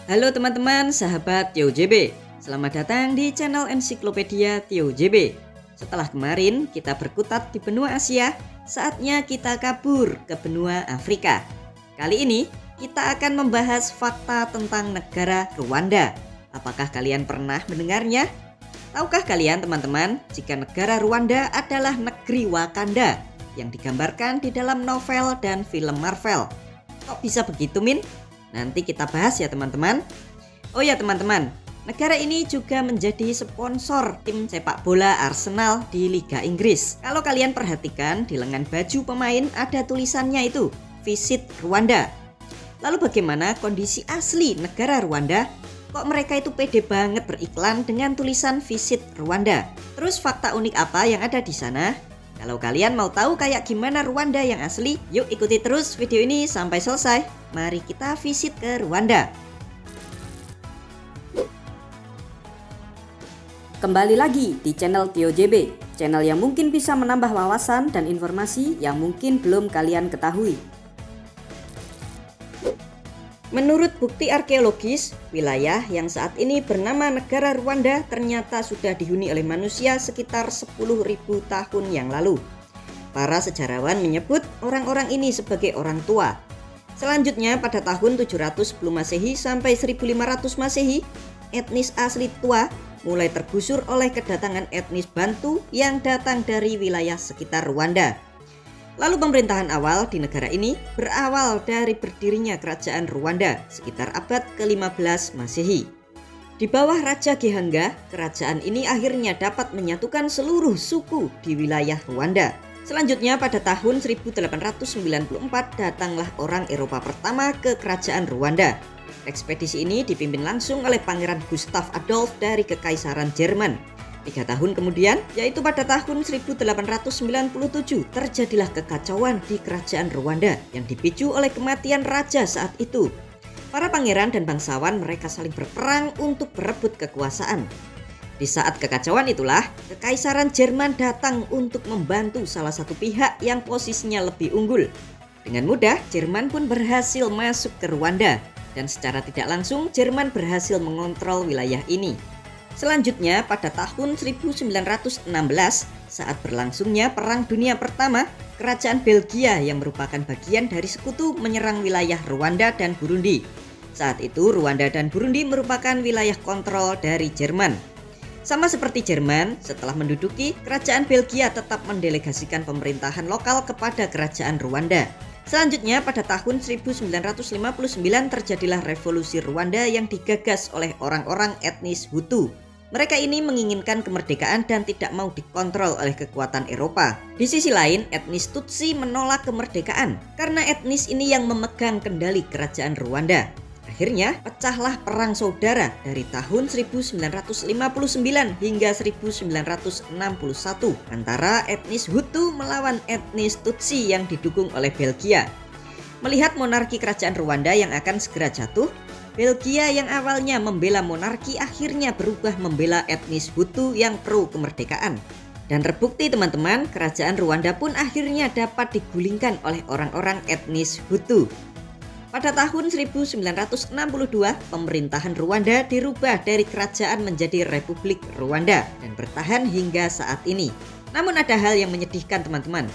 Halo teman-teman, sahabat Tio JB. Selamat datang di channel Ensiklopedia Tio JB. Setelah kemarin kita berkutat di benua Asia, saatnya kita kabur ke benua Afrika. Kali ini kita akan membahas fakta tentang negara Rwanda. Apakah kalian pernah mendengarnya? Tahukah kalian teman-teman, jika negara Rwanda adalah negeri Wakanda yang digambarkan di dalam novel dan film Marvel? Kok bisa begitu, Min? Nanti kita bahas ya teman-teman. Oh ya teman-teman, negara ini juga menjadi sponsor tim sepak bola Arsenal di Liga Inggris. Kalau kalian perhatikan di lengan baju pemain ada tulisannya itu, Visit Rwanda. Lalu bagaimana kondisi asli negara Rwanda? Kok mereka itu pede banget beriklan dengan tulisan Visit Rwanda? Terus fakta unik apa yang ada di sana? Kalau kalian mau tahu kayak gimana Rwanda yang asli, yuk ikuti terus video ini sampai selesai. Mari kita visit ke Rwanda. Kembali lagi di channel Tio JB, channel yang mungkin bisa menambah wawasan dan informasi yang mungkin belum kalian ketahui. Menurut bukti arkeologis, wilayah yang saat ini bernama negara Rwanda ternyata sudah dihuni oleh manusia sekitar 10.000 tahun yang lalu. Para sejarawan menyebut orang-orang ini sebagai orang tua. Selanjutnya pada tahun 700 sebelum Masehi sampai 1500 Masehi, etnis asli Twa mulai tergusur oleh kedatangan etnis Bantu yang datang dari wilayah sekitar Rwanda. Lalu pemerintahan awal di negara ini berawal dari berdirinya kerajaan Rwanda sekitar abad ke-15 Masehi. Di bawah Raja Gihanga, kerajaan ini akhirnya dapat menyatukan seluruh suku di wilayah Rwanda. Selanjutnya pada tahun 1894 datanglah orang Eropa pertama ke kerajaan Rwanda. Ekspedisi ini dipimpin langsung oleh Pangeran Gustav Adolf dari Kekaisaran Jerman. 3 tahun kemudian, yaitu pada tahun 1897, terjadilah kekacauan di kerajaan Rwanda yang dipicu oleh kematian raja saat itu. Para pangeran dan bangsawan mereka saling berperang untuk berebut kekuasaan. Di saat kekacauan itulah, Kekaisaran Jerman datang untuk membantu salah satu pihak yang posisinya lebih unggul. Dengan mudah, Jerman pun berhasil masuk ke Rwanda, dan secara tidak langsung Jerman berhasil mengontrol wilayah ini. Selanjutnya pada tahun 1916 saat berlangsungnya Perang Dunia Pertama, kerajaan Belgia yang merupakan bagian dari sekutu menyerang wilayah Rwanda dan Burundi. Saat itu Rwanda dan Burundi merupakan wilayah kontrol dari Jerman. Sama seperti Jerman, setelah menduduki, kerajaan Belgia tetap mendelegasikan pemerintahan lokal kepada kerajaan Rwanda. Selanjutnya pada tahun 1959 terjadilah revolusi Rwanda yang digagas oleh orang-orang etnis Hutu. Mereka ini menginginkan kemerdekaan dan tidak mau dikontrol oleh kekuatan Eropa. Di sisi lain, etnis Tutsi menolak kemerdekaan karena etnis ini yang memegang kendali kerajaan Rwanda. Akhirnya pecahlah perang saudara dari tahun 1959 hingga 1961 antara etnis Hutu melawan etnis Tutsi yang didukung oleh Belgia. Melihat monarki kerajaan Rwanda yang akan segera jatuh, Belgia yang awalnya membela monarki akhirnya berubah membela etnis Hutu yang pro kemerdekaan. Dan terbukti teman-teman, kerajaan Rwanda pun akhirnya dapat digulingkan oleh orang-orang etnis Hutu. Pada tahun 1962, pemerintahan Rwanda dirubah dari kerajaan menjadi Republik Rwanda dan bertahan hingga saat ini. Namun ada hal yang menyedihkan teman-teman.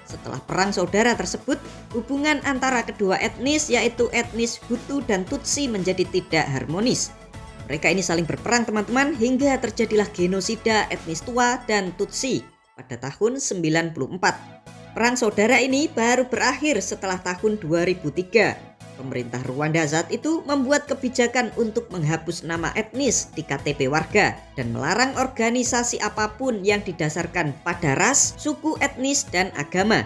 Setelah perang saudara tersebut, hubungan antara kedua etnis yaitu etnis Hutu dan Tutsi menjadi tidak harmonis. Mereka ini saling berperang teman-teman hingga terjadilah genosida etnis Twa dan Tutsi pada tahun 94. Perang saudara ini baru berakhir setelah tahun 2003. Pemerintah Rwanda saat itu membuat kebijakan untuk menghapus nama etnis di KTP warga dan melarang organisasi apapun yang didasarkan pada ras, suku, etnis, dan agama.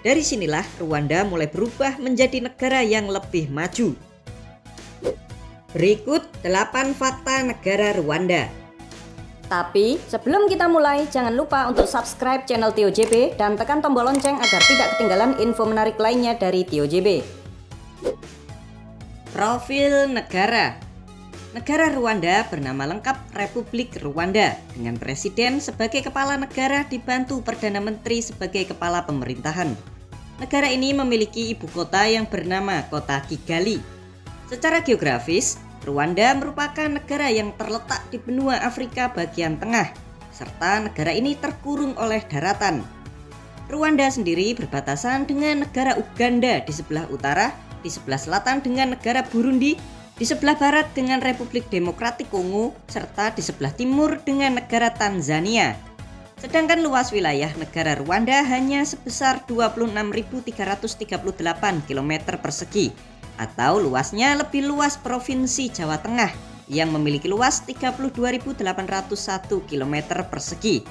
Dari sinilah Rwanda mulai berubah menjadi negara yang lebih maju. Berikut 8 fakta negara Rwanda. Tapi sebelum kita mulai, jangan lupa untuk subscribe channel Tio JB dan tekan tombol lonceng agar tidak ketinggalan info menarik lainnya dari Tio JB. Profil negara. Negara Rwanda bernama lengkap Republik Rwanda dengan presiden sebagai kepala negara dibantu Perdana Menteri sebagai kepala pemerintahan. Negara ini memiliki ibu kota yang bernama Kota Kigali. Secara geografis, Rwanda merupakan negara yang terletak di benua Afrika bagian tengah, serta negara ini terkurung oleh daratan. Rwanda sendiri berbatasan dengan negara Uganda di sebelah utara, di sebelah selatan dengan negara Burundi, di sebelah barat dengan Republik Demokratik Kongo, serta di sebelah timur dengan negara Tanzania. Sedangkan luas wilayah negara Rwanda hanya sebesar 26.338 km persegi, atau luasnya lebih luas Provinsi Jawa Tengah yang memiliki luas 32.801 km persegi.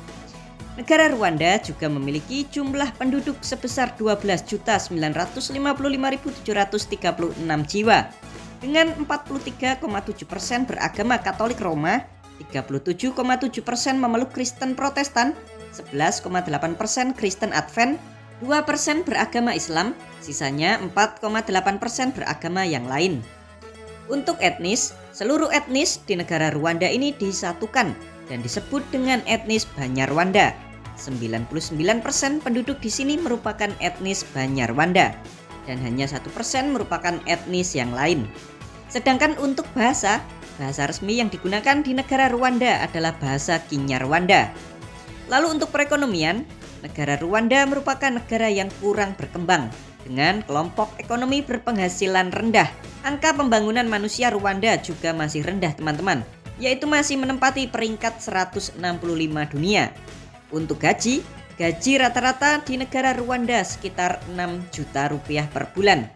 Negara Rwanda juga memiliki jumlah penduduk sebesar 12.955.736 jiwa dengan 43,7% beragama Katolik Roma, 37,7% memeluk Kristen Protestan, 11,8% Kristen Advent, 2% beragama Islam, sisanya 4,8% beragama yang lain. Untuk etnis, seluruh etnis di negara Rwanda ini disatukan dan disebut dengan etnis Banyarwanda. 99% penduduk di sini merupakan etnis Banyarwanda dan hanya 1% merupakan etnis yang lain. Sedangkan untuk bahasa resmi yang digunakan di negara Rwanda adalah bahasa Kinyarwanda. Lalu untuk perekonomian, negara Rwanda merupakan negara yang kurang berkembang dengan kelompok ekonomi berpenghasilan rendah. Angka pembangunan manusia Rwanda juga masih rendah teman-teman, yaitu masih menempati peringkat 165 dunia. Untuk gaji rata-rata di negara Rwanda sekitar 6 juta rupiah per bulan.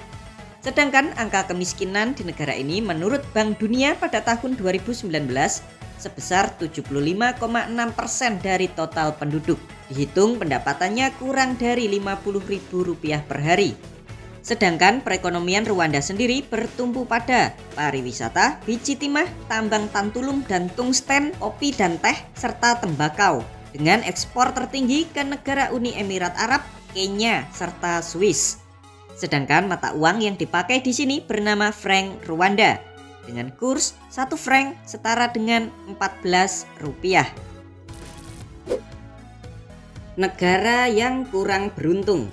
Sedangkan angka kemiskinan di negara ini menurut Bank Dunia pada tahun 2019 sebesar 75,6% dari total penduduk. Dihitung pendapatannya kurang dari Rp50.000 per hari. Sedangkan perekonomian Rwanda sendiri bertumpu pada pariwisata, biji timah, tambang tantulum dan tungsten, kopi dan teh, serta tembakau. Dengan ekspor tertinggi ke negara Uni Emirat Arab, Kenya, serta Swiss. Sedangkan mata uang yang dipakai di sini bernama franc Rwanda dengan kurs 1 franc setara dengan 14 rupiah. Negara yang kurang beruntung.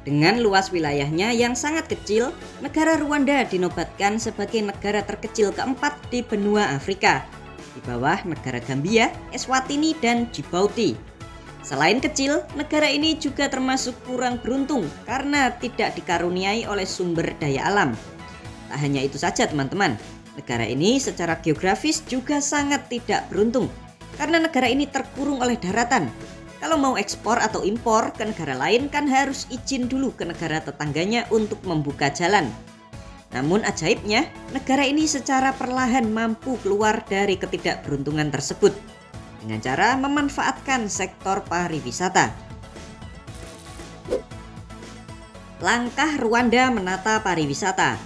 Dengan luas wilayahnya yang sangat kecil, negara Rwanda dinobatkan sebagai negara terkecil keempat di benua Afrika, di bawah negara Gambia, Eswatini, dan Djibouti. Selain kecil, negara ini juga termasuk kurang beruntung karena tidak dikaruniai oleh sumber daya alam. Tak hanya itu saja teman-teman, negara ini secara geografis juga sangat tidak beruntung karena negara ini terkurung oleh daratan. Kalau mau ekspor atau impor ke negara lain kan harus izin dulu ke negara tetangganya untuk membuka jalan. Namun ajaibnya, negara ini secara perlahan mampu keluar dari ketidakberuntungan tersebut dengan cara memanfaatkan sektor pariwisata. Langkah Rwanda menata pariwisata.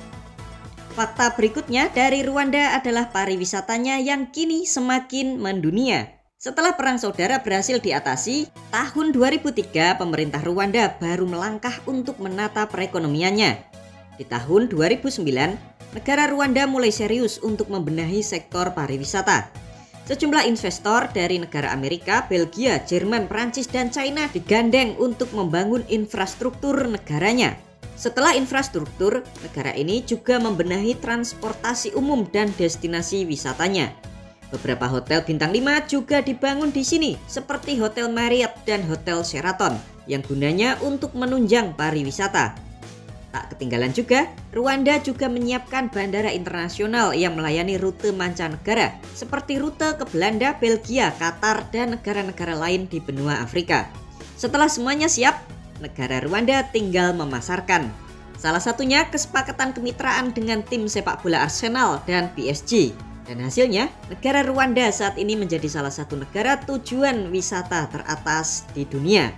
Fakta berikutnya dari Rwanda adalah pariwisatanya yang kini semakin mendunia. Setelah Perang Saudara berhasil diatasi, tahun 2003 pemerintah Rwanda baru melangkah untuk menata perekonomiannya. Di tahun 2009, negara Rwanda mulai serius untuk membenahi sektor pariwisata. Sejumlah investor dari negara Amerika, Belgia, Jerman, Prancis, dan China digandeng untuk membangun infrastruktur negaranya. Setelah infrastruktur, negara ini juga membenahi transportasi umum dan destinasi wisatanya. Beberapa hotel bintang 5 juga dibangun di sini, seperti Hotel Marriott dan Hotel Sheraton, yang gunanya untuk menunjang pariwisata. Tak ketinggalan juga, Rwanda juga menyiapkan bandara internasional yang melayani rute mancanegara seperti rute ke Belanda, Belgia, Qatar, dan negara-negara lain di benua Afrika. Setelah semuanya siap, negara Rwanda tinggal memasarkan. Salah satunya kesepakatan kemitraan dengan tim sepak bola Arsenal dan PSG. Dan hasilnya, negara Rwanda saat ini menjadi salah satu negara tujuan wisata teratas di dunia.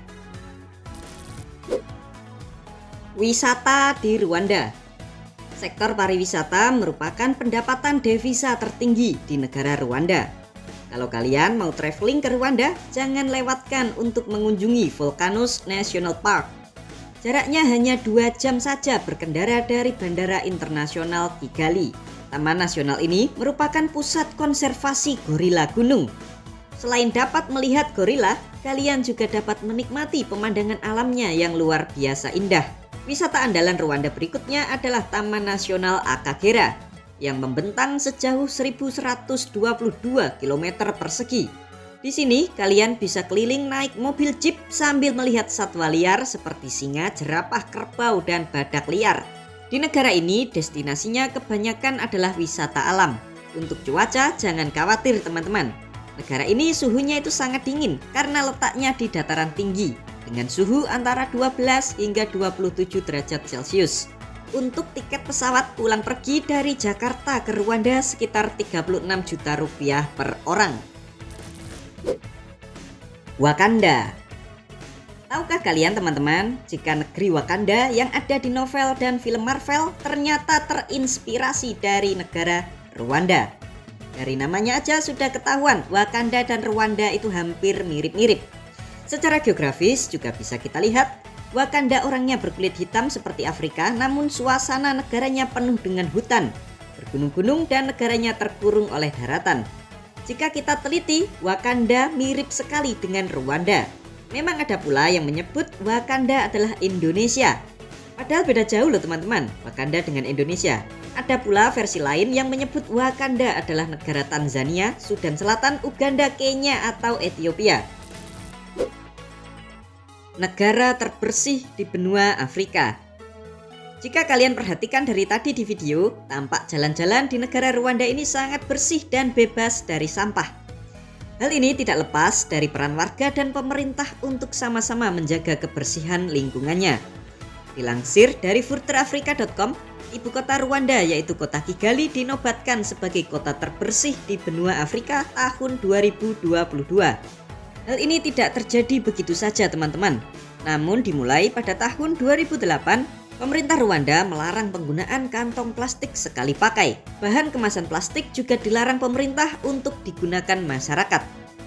Wisata di Rwanda. Sektor pariwisata merupakan pendapatan devisa tertinggi di negara Rwanda. Kalau kalian mau traveling ke Rwanda, jangan lewatkan untuk mengunjungi Volcanoes National Park. Jaraknya hanya 2 jam saja berkendara dari Bandara Internasional Kigali. Taman nasional ini merupakan pusat konservasi gorila gunung. Selain dapat melihat gorila, kalian juga dapat menikmati pemandangan alamnya yang luar biasa indah. Wisata andalan Rwanda berikutnya adalah Taman Nasional Akagera. yang membentang sejauh 1122 km persegi. Di sini kalian bisa keliling naik mobil jeep sambil melihat satwa liar seperti singa, jerapah, kerbau, dan badak liar. Di negara ini destinasinya kebanyakan adalah wisata alam. Untuk cuaca jangan khawatir teman-teman. Negara ini suhunya itu sangat dingin karena letaknya di dataran tinggi dengan suhu antara 12 hingga 27 derajat Celcius. Untuk tiket pesawat pulang pergi dari Jakarta ke Rwanda sekitar 36 juta rupiah per orang. Wakanda. Tahukah kalian teman-teman, jika negeri Wakanda yang ada di novel dan film Marvel ternyata terinspirasi dari negara Rwanda. Dari namanya aja sudah ketahuan, Wakanda dan Rwanda itu hampir mirip-mirip. Secara geografis juga bisa kita lihat, Wakanda orangnya berkulit hitam seperti Afrika, namun suasana negaranya penuh dengan hutan, bergunung-gunung, dan negaranya terkurung oleh daratan. Jika kita teliti, Wakanda mirip sekali dengan Rwanda. Memang ada pula yang menyebut Wakanda adalah Indonesia. Padahal beda jauh loh teman-teman, Wakanda dengan Indonesia. Ada pula versi lain yang menyebut Wakanda adalah negara Tanzania, Sudan Selatan, Uganda, Kenya, atau Ethiopia. Negara terbersih di benua Afrika. Jika kalian perhatikan dari tadi di video, tampak jalan-jalan di negara Rwanda ini sangat bersih dan bebas dari sampah. Hal ini tidak lepas dari peran warga dan pemerintah untuk sama-sama menjaga kebersihan lingkungannya. Dilansir dari furtherafrica.com, ibu kota Rwanda yaitu kota Kigali dinobatkan sebagai kota terbersih di benua Afrika tahun 2022. Hal ini tidak terjadi begitu saja teman-teman. Namun dimulai pada tahun 2008, pemerintah Rwanda melarang penggunaan kantong plastik sekali pakai. Bahan kemasan plastik juga dilarang pemerintah untuk digunakan masyarakat.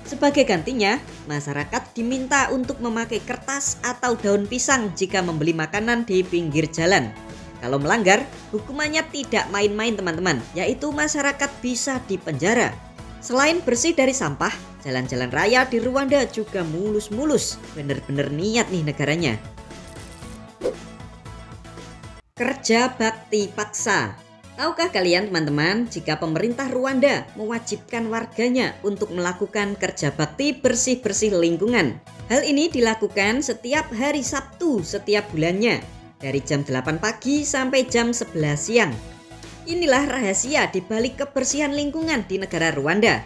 Sebagai gantinya, masyarakat diminta untuk memakai kertas atau daun pisang jika membeli makanan di pinggir jalan. Kalau melanggar, hukumannya tidak main-main teman-teman, yaitu masyarakat bisa dipenjara. Selain bersih dari sampah, jalan-jalan raya di Rwanda juga mulus-mulus. Bener-bener niat nih negaranya. Kerja bakti paksa. Tahukah kalian teman-teman, jika pemerintah Rwanda mewajibkan warganya untuk melakukan kerja bakti bersih-bersih lingkungan. Hal ini dilakukan setiap hari Sabtu setiap bulannya, dari jam 8 pagi sampai jam 11 siang. Inilah rahasia di balik kebersihan lingkungan di negara Rwanda.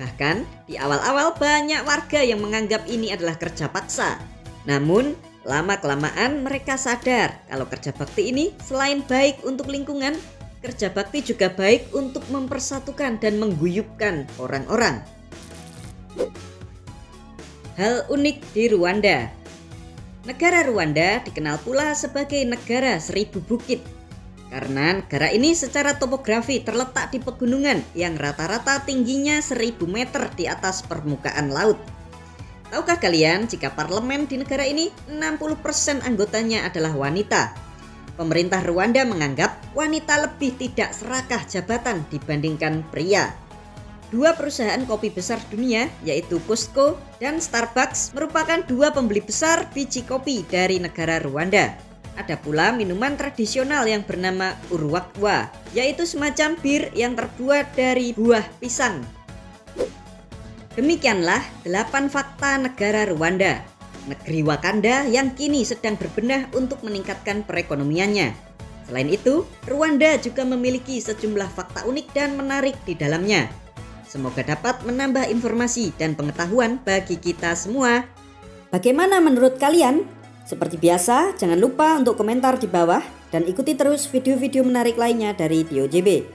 Bahkan di awal-awal banyak warga yang menganggap ini adalah kerja paksa. Namun lama-kelamaan mereka sadar kalau kerja bakti ini selain baik untuk lingkungan, kerja bakti juga baik untuk mempersatukan dan mengguyupkan orang-orang. Hal unik di Rwanda. Negara Rwanda dikenal pula sebagai negara 1000 bukit. Karena negara ini secara topografi terletak di pegunungan yang rata-rata tingginya 1000 meter di atas permukaan laut. Tahukah kalian jika parlemen di negara ini 60% anggotanya adalah wanita? Pemerintah Rwanda menganggap wanita lebih tidak serakah jabatan dibandingkan pria. Dua perusahaan kopi besar dunia yaitu Costco dan Starbucks merupakan dua pembeli besar biji kopi dari negara Rwanda. Ada pula minuman tradisional yang bernama Urwagwa, yaitu semacam bir yang terbuat dari buah pisang. Demikianlah 8 fakta negara Rwanda, negeri Wakanda yang kini sedang berbenah untuk meningkatkan perekonomiannya. Selain itu, Rwanda juga memiliki sejumlah fakta unik dan menarik di dalamnya. Semoga dapat menambah informasi dan pengetahuan bagi kita semua. Bagaimana menurut kalian? Seperti biasa, jangan lupa untuk komentar di bawah dan ikuti terus video-video menarik lainnya dari TioJB.